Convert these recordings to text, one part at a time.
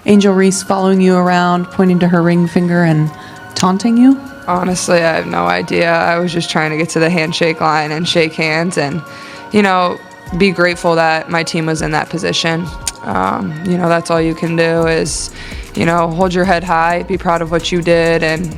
Angel Reese following you around, pointing to her ring finger and taunting you? Honestly, I have no idea. I was just trying to get to the handshake line and shake hands and, be grateful that my team was in that position. That's all you can do is, hold your head high, be proud of what you did, and,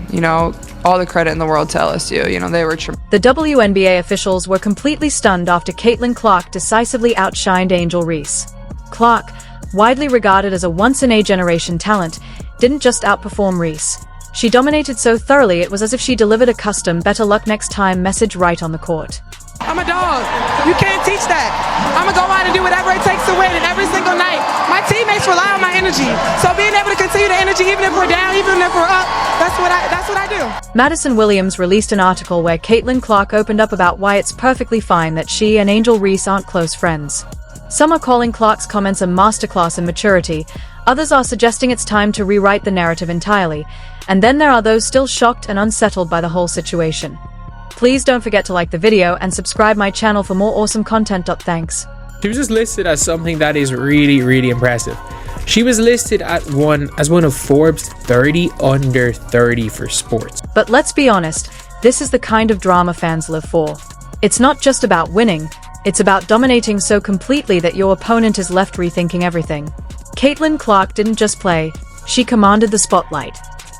all the credit in the world to LSU. They were tremendous. The WNBA officials were completely stunned after Caitlin Clark decisively outshined Angel Reese. Clark, widely regarded as a once-in-a-generation talent, didn't just outperform Reese. She dominated so thoroughly it was as if she delivered a custom "better luck next time" message right on the court. I'm a dog. You can't teach that. I'm going to go out and do whatever it takes to win, and every single night, my teammates rely on my energy. So being able to continue the energy, even if we're down, even if we're up, that's what I do. Madison Williams released an article where Caitlin Clark opened up about why it's perfectly fine that she and Angel Reese aren't close friends. Some are calling Clark's comments a masterclass in maturity, others are suggesting it's time to rewrite the narrative entirely, and then there are those still shocked and unsettled by the whole situation. Please don't forget to like the video and subscribe my channel for more awesome content. Thanks. She was just listed as something that is really, really impressive. She was listed as one of Forbes 30 under 30 for sports. But let's be honest, this is the kind of drama fans live for. It's not just about winning, it's about dominating so completely that your opponent is left rethinking everything. Caitlin Clark didn't just play, she commanded the spotlight.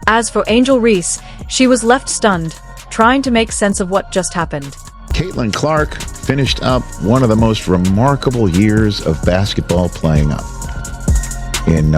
As for Angel Reese, she was left stunned, trying to make sense of what just happened. Caitlin Clark finished up one of the most remarkable years of basketball playing up in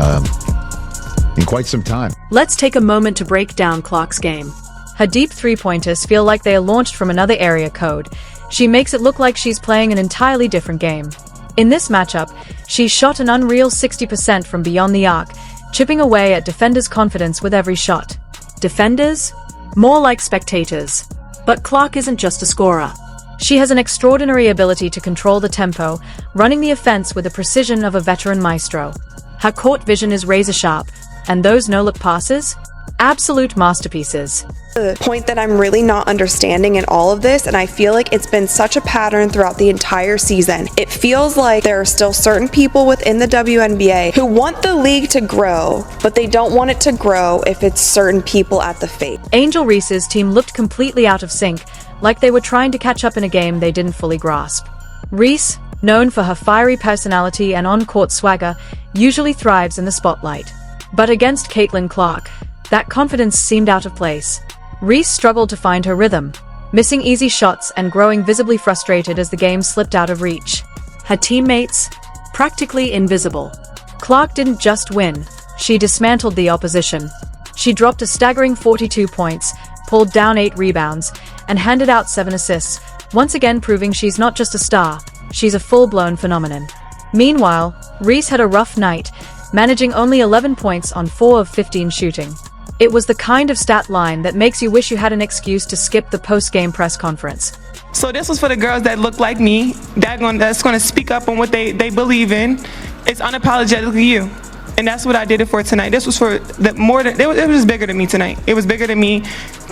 quite some time. Let's take a moment to break down Clark's game. Her deep three-pointers feel like they are launched from another area code. She makes it look like she's playing an entirely different game. In this matchup, she shot an unreal 60% from beyond the arc, chipping away at defenders' confidence with every shot. Defenders? More like spectators. But Clark isn't just a scorer. She has an extraordinary ability to control the tempo, running the offense with the precision of a veteran maestro. Her court vision is razor-sharp, and those no-look passes? Absolute masterpieces. The point that I'm really not understanding in all of this, and I feel like it's been such a pattern throughout the entire season. It feels like there are still certain people within the WNBA who want the league to grow, but they don't want it to grow if it's certain people at the face. Angel Reese's team looked completely out of sync, like they were trying to catch up in a game they didn't fully grasp. Reese, known for her fiery personality and on-court swagger, usually thrives in the spotlight. But against Caitlin Clark, that confidence seemed out of place. Reese struggled to find her rhythm, missing easy shots and growing visibly frustrated as the game slipped out of reach. Her teammates? Practically invisible. Clark didn't just win, she dismantled the opposition. She dropped a staggering 42 points, pulled down 8 rebounds, and handed out 7 assists, once again proving she's not just a star, she's a full-blown phenomenon. Meanwhile, Reese had a rough night, managing only 11 points on 4 of 15 shooting. It was the kind of stat line that makes you wish you had an excuse to skip the post-game press conference. So this was for the girls that look like me, that's going to speak up on what they believe in. It's unapologetically you. And that's what I did it for tonight. This was for it was bigger than me tonight. It was bigger than me.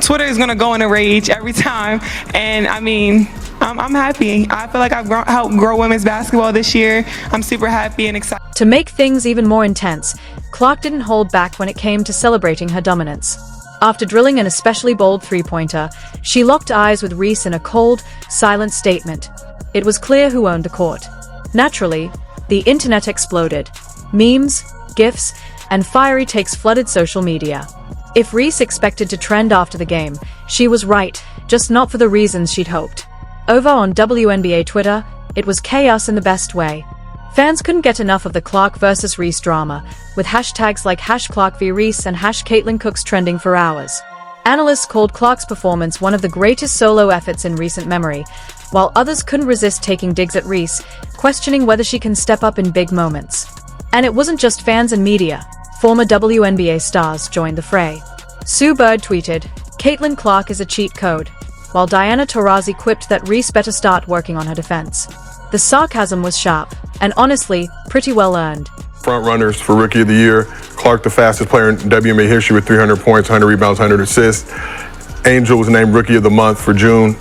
Twitter is going to go in a rage every time. And I mean, I'm happy. I feel like I've helped grow women's basketball this year. I'm super happy and excited. To make things even more intense, Clark didn't hold back when it came to celebrating her dominance. After drilling an especially bold three-pointer, she locked eyes with Reese in a cold, silent statement. It was clear who owned the court. Naturally, the internet exploded. Memes, GIFs, and fiery takes flooded social media. If Reese expected to trend after the game, she was right, just not for the reasons she'd hoped. Over on WNBA Twitter, it was chaos in the best way. Fans couldn't get enough of the Clark vs. Reese drama, with hashtags like #ClarkVReese and #CaitlinCooks trending for hours. Analysts called Clark's performance one of the greatest solo efforts in recent memory, while others couldn't resist taking digs at Reese, questioning whether she can step up in big moments. And it wasn't just fans and media. Former WNBA stars joined the fray. Sue Bird tweeted, "Caitlin Clark is a cheat code," while Diana Taurasi quipped that Reese better start working on her defense. The sarcasm was sharp, and honestly, pretty well earned. Front runners for Rookie of the Year. Clark, the fastest player in WNBA history with 300 points, 100 rebounds, 100 assists. Angel was named Rookie of the Month for June,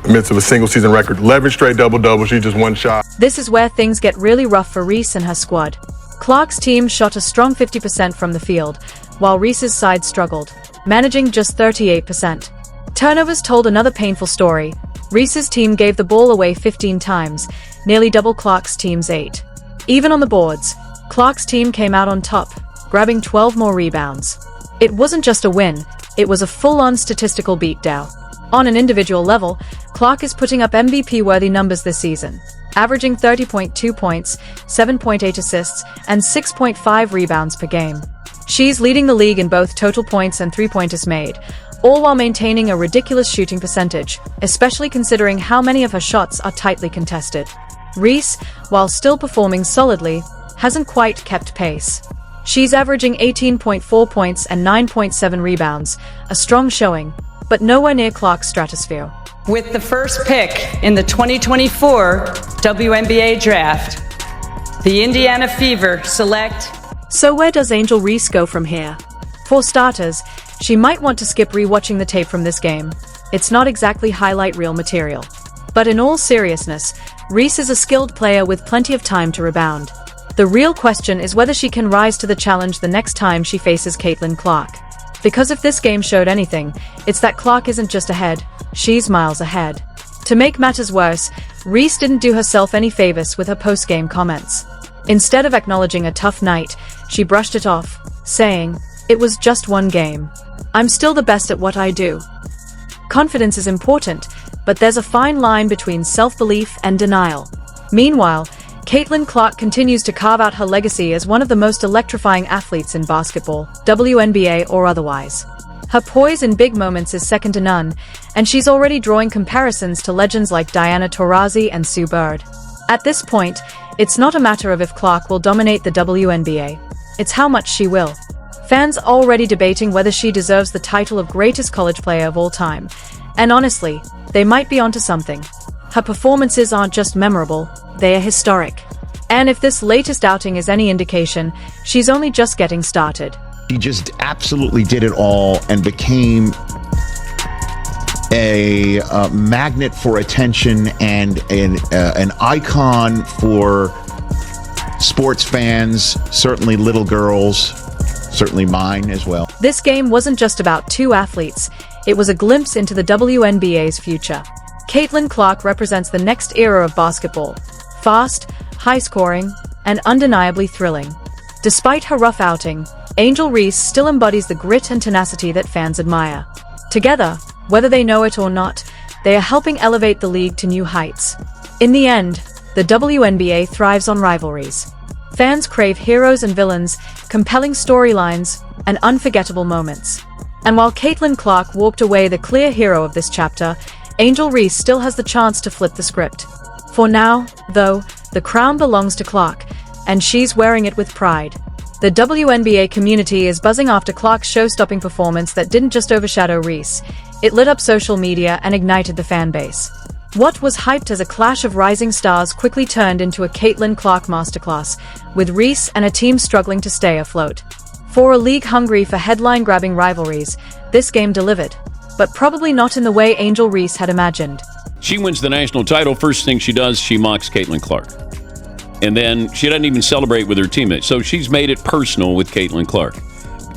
amidst of a single season record. 11 straight double-doubles, she just one shot. This is where things get really rough for Reese and her squad. Clark's team shot a strong 50% from the field, while Reese's side struggled, managing just 38%. Turnovers told another painful story. Reese's team gave the ball away 15 times, nearly double Clark's team's 8. Even on the boards, Clark's team came out on top, grabbing 12 more rebounds. It wasn't just a win, it was a full-on statistical beatdown. On an individual level, Clark is putting up MVP-worthy numbers this season, averaging 30.2 points, 7.8 assists, and 6.5 rebounds per game. She's leading the league in both total points and three-pointers made, all while maintaining a ridiculous shooting percentage, especially considering how many of her shots are tightly contested. Reese, while still performing solidly, hasn't quite kept pace. She's averaging 18.4 points and 9.7 rebounds, a strong showing, but nowhere near Clark's stratosphere. With the first pick in the 2024 WNBA draft, the Indiana Fever select. So where does Angel Reese go from here? For starters, she might want to skip rewatching the tape from this game. It's not exactly highlight reel material. But in all seriousness, Reese is a skilled player with plenty of time to rebound. The real question is whether she can rise to the challenge the next time she faces Caitlin Clark. Because if this game showed anything, it's that Clark isn't just ahead, she's miles ahead. To make matters worse, Reese didn't do herself any favors with her post-game comments. Instead of acknowledging a tough night, she brushed it off, saying, "It was just one game. I'm still the best at what I do." Confidence is important, but there's a fine line between self-belief and denial. Meanwhile, Caitlin Clark continues to carve out her legacy as one of the most electrifying athletes in basketball, WNBA or otherwise. Her poise in big moments is second to none, and she's already drawing comparisons to legends like Diana Taurasi and Sue Bird. At this point, it's not a matter of if Clark will dominate the WNBA, it's how much she will. Fans are already debating whether she deserves the title of greatest college player of all time, and honestly, they might be onto something. Her performances aren't just memorable, they are historic. And if this latest outing is any indication, she's only just getting started. She just absolutely did it all and became a magnet for attention and an icon for sports fans, certainly little girls, certainly mine as well. This game wasn't just about two athletes, it was a glimpse into the WNBA's future. Caitlin Clark represents the next era of basketball. Fast, high-scoring, and undeniably thrilling. Despite her rough outing, Angel Reese still embodies the grit and tenacity that fans admire. Together, whether they know it or not, they are helping elevate the league to new heights. In the end, the WNBA thrives on rivalries. Fans crave heroes and villains, compelling storylines, and unforgettable moments. And while Caitlin Clark walked away the clear hero of this chapter, Angel Reese still has the chance to flip the script. For now, though, the crown belongs to Clark, and she's wearing it with pride. The WNBA community is buzzing after Clark's show-stopping performance that didn't just overshadow Reese, it lit up social media and ignited the fan base. What was hyped as a clash of rising stars quickly turned into a Caitlin Clark masterclass, with Reese and her team struggling to stay afloat. For a league hungry for headline-grabbing rivalries, this game delivered, but probably not in the way Angel Reese had imagined. She wins the national title. First thing she does, she mocks Caitlin Clark. And then she doesn't even celebrate with her teammates. So she's made it personal with Caitlin Clark.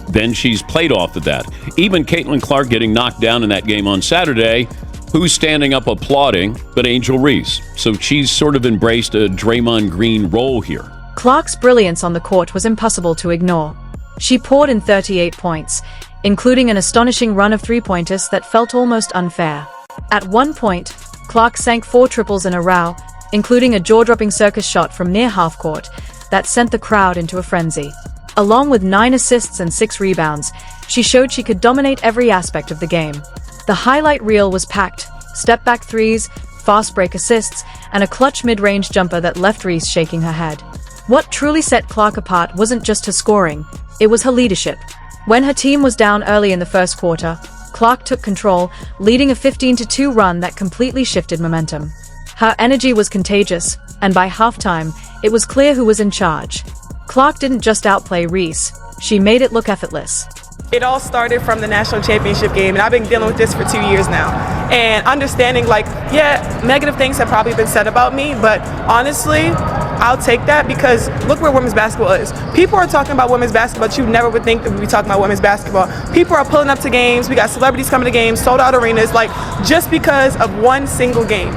Then she's played off of that. Even Caitlin Clark getting knocked down in that game on Saturday, who's standing up applauding but Angel Reese? So she's sort of embraced a Draymond Green role here. Clark's brilliance on the court was impossible to ignore. She poured in 38 points, including an astonishing run of three-pointers that felt almost unfair. At one point, Clark sank 4 triples in a row, including a jaw-dropping circus shot from near half-court that sent the crowd into a frenzy. Along with 9 assists and 6 rebounds, she showed she could dominate every aspect of the game. The highlight reel was packed: step-back threes, fast-break assists, and a clutch mid-range jumper that left Reese shaking her head. What truly set Clark apart wasn't just her scoring, it was her leadership. When her team was down early in the first quarter, Clark took control, leading a 15-2 run that completely shifted momentum. Her energy was contagious, and by halftime, it was clear who was in charge. Clark didn't just outplay Reese, she made it look effortless. It all started from the national championship game, and I've been dealing with this for 2 years now. And understanding, negative things have probably been said about me, but honestly, I'll take that because look where women's basketball is. People are talking about women's basketball, but you never would think that we'd be talking about women's basketball. People are pulling up to games. We got celebrities coming to games, sold out arenas, like just because of one single game.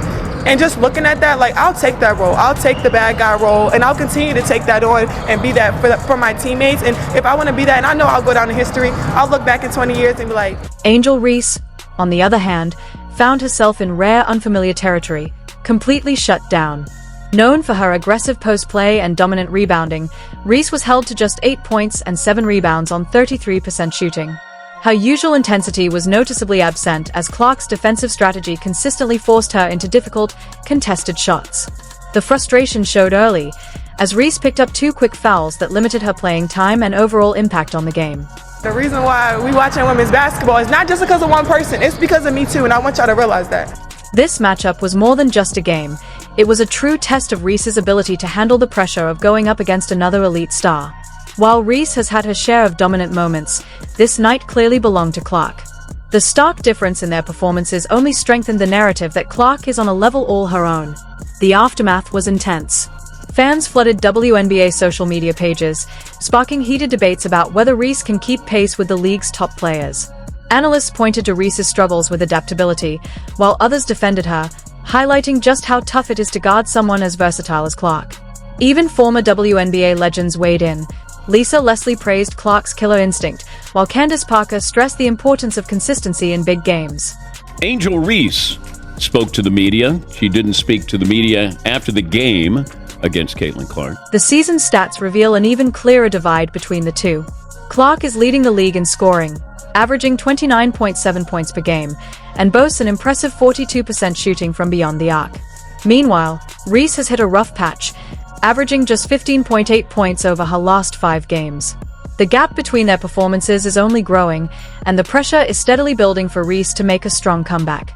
And just looking at that, like, I'll take that role. I'll take the bad guy role, and I'll continue to take that on and be that for my teammates. And if I want to be that, and I know I'll go down in history, I'll look back in 20 years and be like. Angel Reese, on the other hand, found herself in rare unfamiliar territory, completely shut down. Known for her aggressive post-play and dominant rebounding, Reese was held to just 8 points and 7 rebounds on 33% shooting. Her usual intensity was noticeably absent as Clark's defensive strategy consistently forced her into difficult, contested shots. The frustration showed early, as Reese picked up 2 quick fouls that limited her playing time and overall impact on the game. The reason why we watching women's basketball is not just because of one person, it's because of me too, and I want y'all to realize that. This matchup was more than just a game. It was a true test of Reese's ability to handle the pressure of going up against another elite star. While Reese has had her share of dominant moments, this night clearly belonged to Clark. The stark difference in their performances only strengthened the narrative that Clark is on a level all her own. The aftermath was intense. Fans flooded WNBA social media pages, sparking heated debates about whether Reese can keep pace with the league's top players. Analysts pointed to Reese's struggles with adaptability, while others defended her, highlighting just how tough it is to guard someone as versatile as Clark. Even former WNBA legends weighed in. Lisa Leslie praised Clark's killer instinct, while Candace Parker stressed the importance of consistency in big games. Angel Reese spoke to the media. She didn't speak to the media after the game against Caitlin Clark. The season stats reveal an even clearer divide between the two. Clark is leading the league in scoring, averaging 29.7 points per game, and boasts an impressive 42% shooting from beyond the arc. Meanwhile, Reese has hit a rough patch, averaging just 15.8 points over her last 5 games. The gap between their performances is only growing, and the pressure is steadily building for Reese to make a strong comeback.